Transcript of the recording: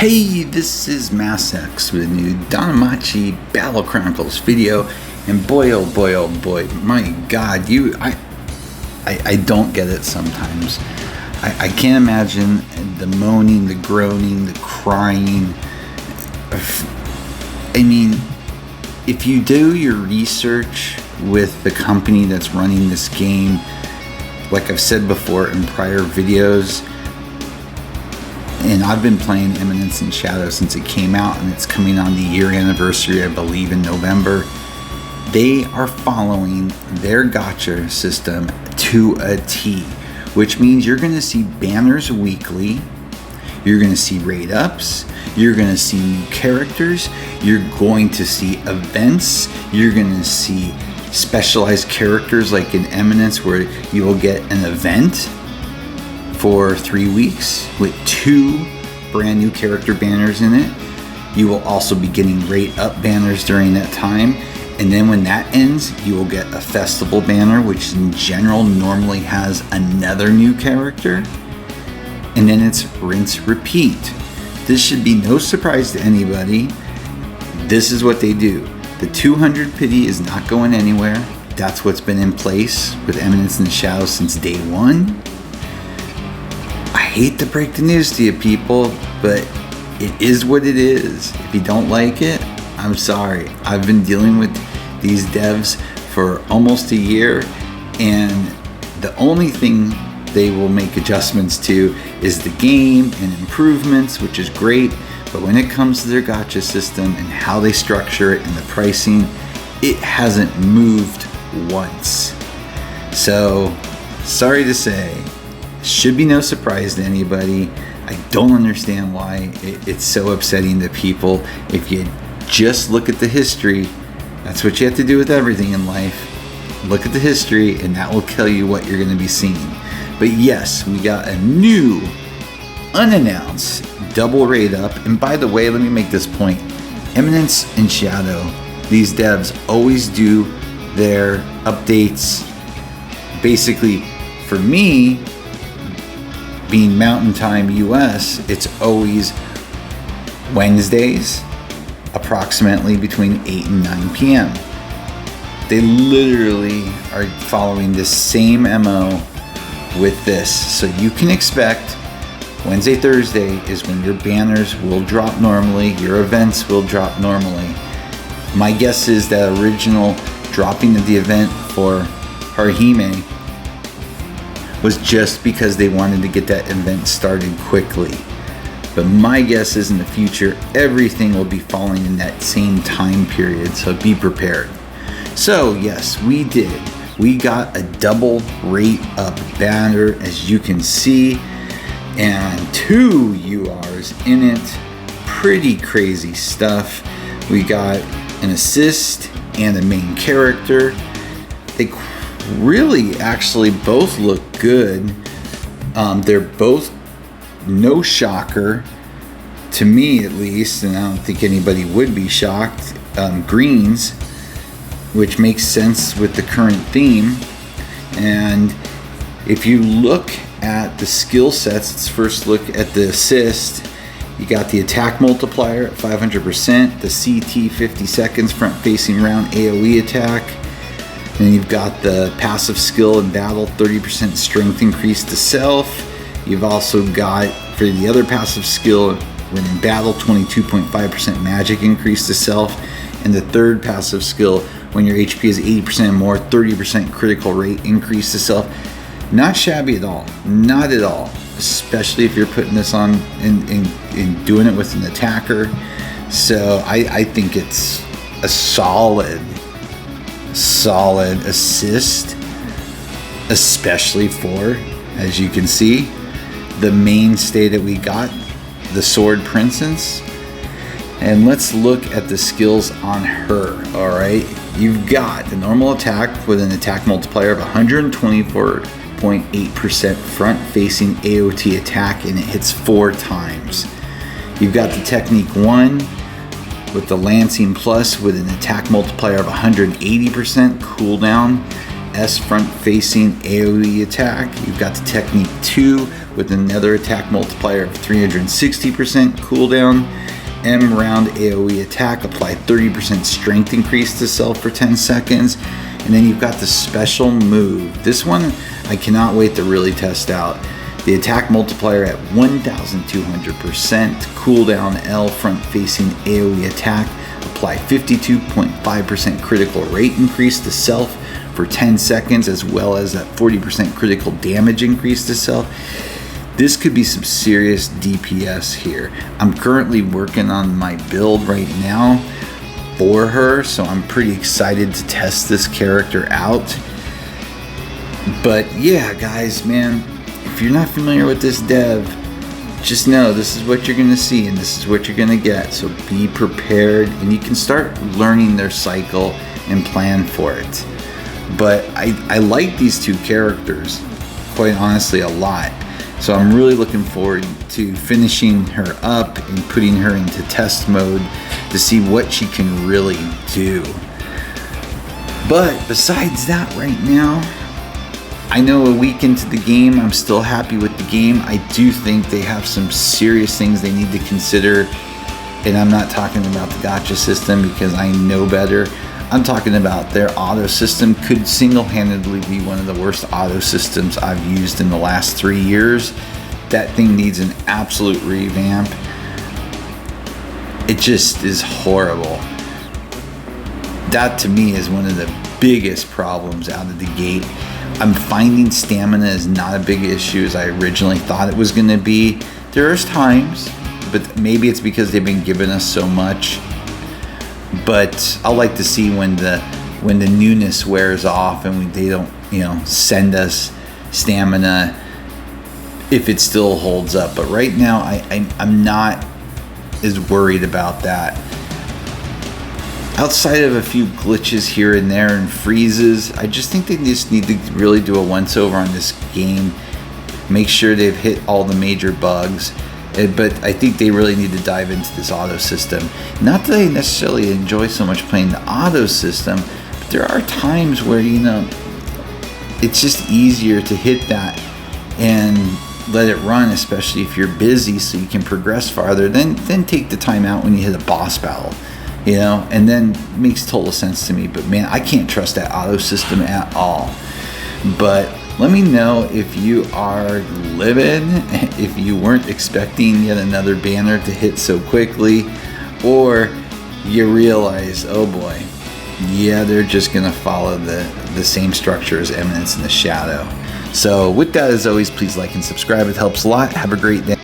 Hey, this is MassX with a new DanMachi Battle Chronicles video, and boy oh boy, my god, I don't get it sometimes. I can't imagine the moaning, the groaning, the crying. I mean, if you do your research with the company that's running this game, like I've said before in prior videos, and I've been playing Eminence and Shadow since it came out, and it's coming on the year anniversary, I believe, in November. They are following their gacha system to a T, which means you're going to see banners weekly, you're going to see raid ups, you're going to see new characters, you're going to see events, you're going to see specialized characters like in Eminence where you will get an event for 3 weeks with 2 brand new character banners in it. You will also be getting rate up banners during that time, and then when that ends you will get a festival banner, which in general normally has another new character, and then it's rinse repeat. This should be no surprise to anybody. This is what they do. The 200 pity is not going anywhere. That's what's been in place with Eminence and Shadow since day one. I hate to break the news to you people, but it is what it is. If you don't like it, I'm sorry. I've been dealing with these devs for almost a year, and the only thing they will make adjustments to is the game and improvements, which is great, but when it comes to their gacha system and how they structure it and the pricing, it hasn't moved once. So, sorry to say, should be no surprise to anybody. I don't understand why it's so upsetting to people. If you just look at the history, that's what you have to do with everything in life. Look at the history and that will tell you what you're going to be seeing. But yes, we got a new, unannounced double raid up. And by the way, let me make this point. Eminence and Shadow, these devs always do their updates. Basically, for me, being Mountain Time US, it's always Wednesdays, approximately between 8 and 9 p.m. They literally are following the same MO with this. So you can expect Wednesday, Thursday is when your banners will drop normally, your events will drop normally. My guess is that original dropping of the event for Harhime was just because they wanted to get that event started quickly. But my guess is in the future, everything will be falling in that same time period, so be prepared. So yes, we did. We got a double rate up banner, as you can see, and 2 URs in it. Pretty crazy stuff. We got an assist and a main character. They really actually both look good. They're both no shocker to me, at least, and I don't think anybody would be shocked. Greens, which makes sense with the current theme. And if you look at the skill sets, let's first look at the assist. You got the attack multiplier at 500%, the CT 50 seconds front facing round AoE attack. Then you've got the passive skill in battle, 30% strength increase to self. You've also got, for the other passive skill, when in battle, 22.5% magic increase to self. And the third passive skill, when your HP is 80% more, 30% critical rate increase to self. Not shabby at all, not at all. Especially if you're putting this on and doing it with an attacker. So I think it's a solid assist, especially for, as you can see, the mainstay that we got, the Sword Princess. And let's look at the skills on her. All right, you've got the normal attack with an attack multiplier of 124.8% front facing AOT attack, and it hits 4 times. You've got the technique 1 with the Lancing Plus with an attack multiplier of 180% cooldown, S front facing AoE attack. You've got the technique 2 with another attack multiplier of 360% cooldown. M round AoE attack, apply 30% strength increase to self for 10 seconds. And then you've got the special move. This one I cannot wait to really test out. The attack multiplier at 1200%, cooldown L front facing AoE attack, apply 52.5% critical rate increase to self for 10 seconds, as well as that 40% critical damage increase to self. This could be some serious DPS here. I'm currently working on my build right now for her, so I'm pretty excited to test this character out. But yeah, guys, man, if you're not familiar with this dev, just know this is what you're going to see and this is what you're going to get. So be prepared, and you can start learning their cycle and plan for it. But I like these two characters, quite honestly, a lot. So I'm really looking forward to finishing her up and putting her into test mode to see what she can really do. But besides that, right now, I know a week into the game, I'm still happy with the game. I do think they have some serious things they need to consider. And I'm not talking about the gacha system because I know better. I'm talking about their auto system could single-handedly be one of the worst auto systems I've used in the last 3 years. That thing needs an absolute revamp. It just is horrible. That to me is one of the biggest problems out of the gate. I'm finding stamina is not a big issue as I originally thought it was going to be. There's times, but maybe it's because they've been giving us so much. But I'll like to see when the newness wears off and they don't, send us stamina, if it still holds up. But right now, I'm not as worried about that. Outside of a few glitches here and there and freezes, I just think they just need to really do a once-over on this game. Make sure they've hit all the major bugs. But I think they really need to dive into this auto system. Not that I necessarily enjoy so much playing the auto system, but there are times where, it's just easier to hit that and let it run, especially if you're busy, so you can progress farther. Then take the time out when you hit a boss battle, and then it makes total sense to me. But man, I can't trust that auto system at all. But let me know if you are livid, if you weren't expecting yet another banner to hit so quickly, or you realize, oh boy, yeah, they're just going to follow the same structure as Eminence in the Shadow. So with that, as always, please like and subscribe. It helps a lot. Have a great day.